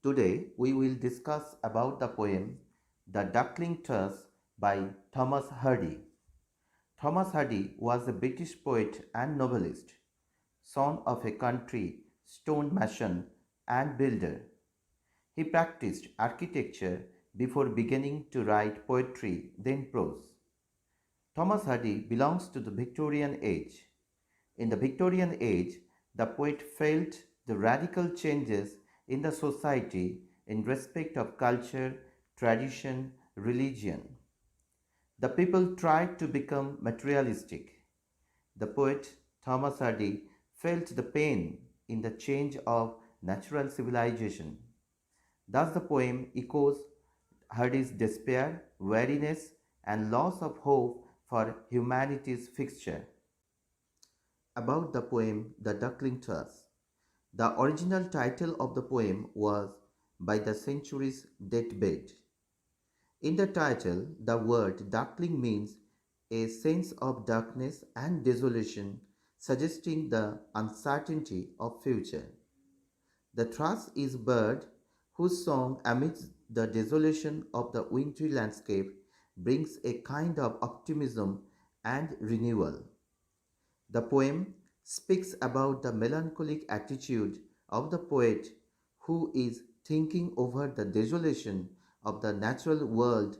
Today we will discuss about the poem The Darkling Thrush by Thomas Hardy. Thomas Hardy was a British poet and novelist, son of a country stonemason and builder. He practiced architecture before beginning to write poetry, then prose. Thomas Hardy belongs to the Victorian age. In the Victorian age, the poet felt the radical changes in the society in respect of culture, tradition, religion. The people tried to become materialistic. The poet Thomas Hardy felt the pain in the change of natural civilization. Thus, the poem echoes Hardy's despair, weariness, and loss of hope for humanity's fixture. About the poem The Darkling Thrush. The original title of the poem was By the Century's Deathbed. In the title, the word darkling means a sense of darkness and desolation, suggesting the uncertainty of future. The thrush is a bird whose song amidst the desolation of the wintry landscape brings a kind of optimism and renewal. The poem speaks about the melancholic attitude of the poet who is thinking over the desolation of the natural world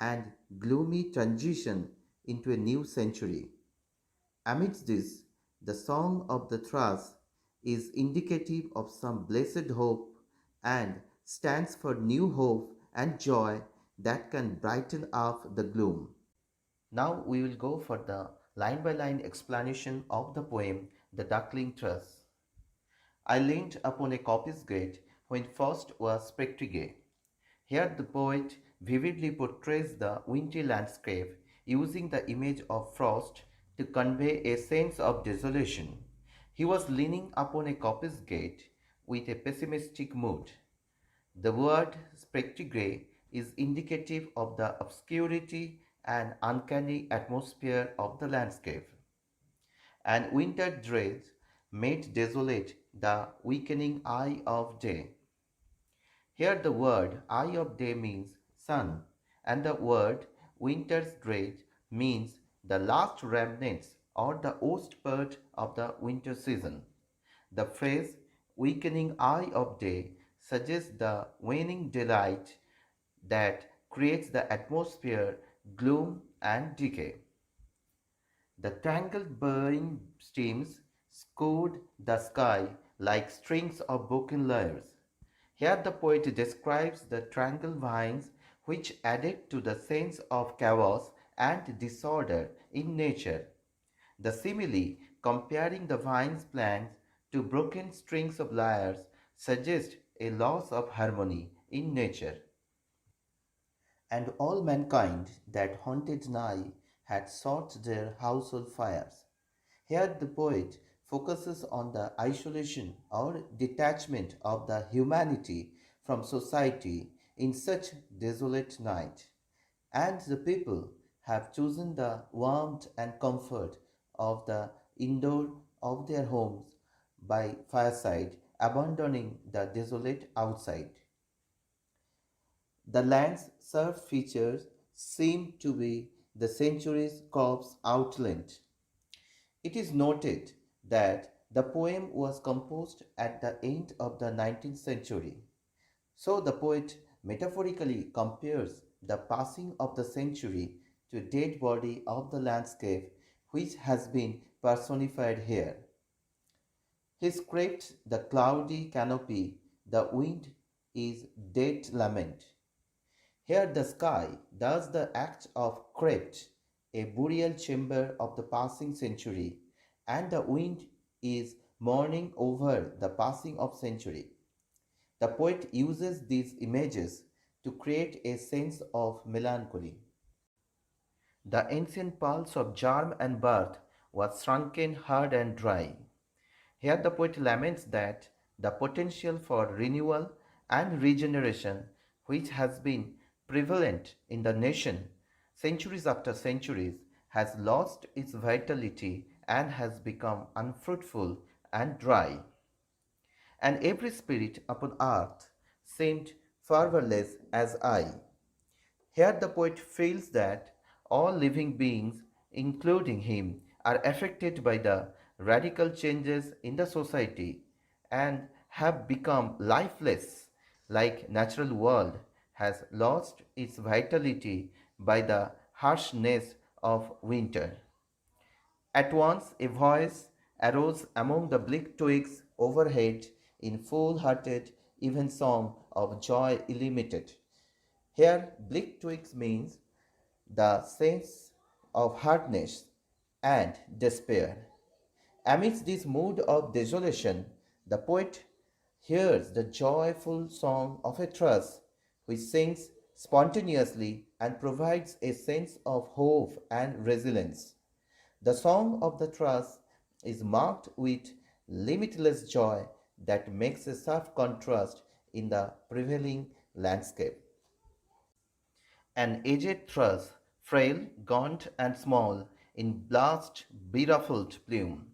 and gloomy transition into a new century. Amidst this, the song of the thrush is indicative of some blessed hope and stands for new hope and joy that can brighten up the gloom. Now we will go for the line by line explanation of the poem The Darkling Thrush. I leaned upon a coppice gate when first was spectre. Here the poet vividly portrays the wintry landscape using the image of frost to convey a sense of desolation. He was leaning upon a coppice gate with a pessimistic mood. The word spectre is indicative of the obscurity and uncanny atmosphere of the landscape. And winter dread made desolate the weakening eye of day. Here the word eye of day means sun, and the word winter's dread means the last remnants or the worst part of the winter season. The phrase weakening eye of day suggests the waning daylight that creates the atmosphere, gloom, and decay. The tangled burning streams scoured the sky like strings of broken lyres. Here the poet describes the tangled vines which added to the sense of chaos and disorder in nature. The simile comparing the vines plants to broken strings of lyres suggests a loss of harmony in nature. And all mankind that haunted nigh had sought their household fires. Here the poet focuses on the isolation or detachment of the humanity from society in such desolate night. And the people have chosen the warmth and comfort of the indoor of their homes by fireside, abandoning the desolate outside. The land's surf features seem to be the century's corpse outlined. It is noted that the poem was composed at the end of the 19th century. So the poet metaphorically compares the passing of the century to a dead body of the landscape which has been personified here. He scraped the cloudy canopy, the wind is dead lament. Here the sky does the act of crypt, a burial chamber of the passing century, and the wind is mourning over the passing of century. The poet uses these images to create a sense of melancholy. The ancient pulse of germ and birth was shrunken, hard, and dry. Here the poet laments that the potential for renewal and regeneration, which has been prevalent in the nation centuries after centuries, has lost its vitality and has become unfruitful and dry. And every spirit upon earth seemed fatherless as I. Here the poet feels that all living beings, including him, are affected by the radical changes in the society and have become lifeless, like natural world has lost its vitality by the harshness of winter. At once a voice arose among the bleak twigs overhead in full-hearted evensong of joy illimited. Here, bleak twigs means the sense of hardness and despair. Amidst this mood of desolation, the poet hears the joyful song of a thrush which sings spontaneously and provides a sense of hope and resilience. The song of the thrush is marked with limitless joy that makes a sharp contrast in the prevailing landscape. An aged thrush, frail, gaunt, and small, in blast beruffled plume.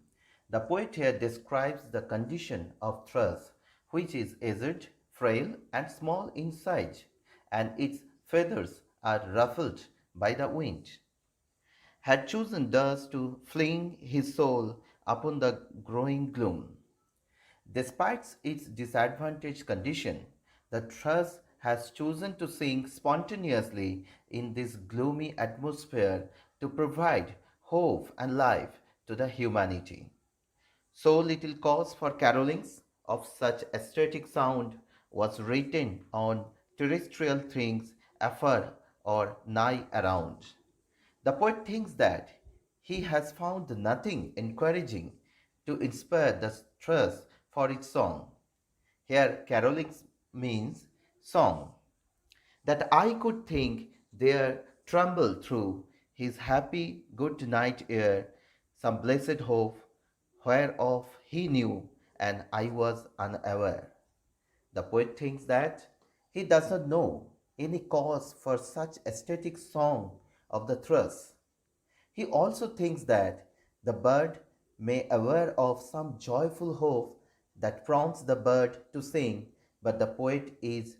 The poet here describes the condition of thrush, which is aged, frail, and small in size, and its feathers are ruffled by the wind. Had chosen thus to fling his soul upon the growing gloom. Despite its disadvantaged condition, the thrush has chosen to sing spontaneously in this gloomy atmosphere to provide hope and life to the humanity. So little cause for carolings of such aesthetic sound was written on terrestrial things afar or nigh around. The poet thinks that he has found nothing encouraging to inspire the thirst for its song. Here, carolings means song. That I could think there trembled through his happy good night air some blessed hope whereof he knew and I was unaware. The poet thinks that he does not know any cause for such ecstatic song of the thrush. He also thinks that the bird may aware of some joyful hope that prompts the bird to sing, but the poet is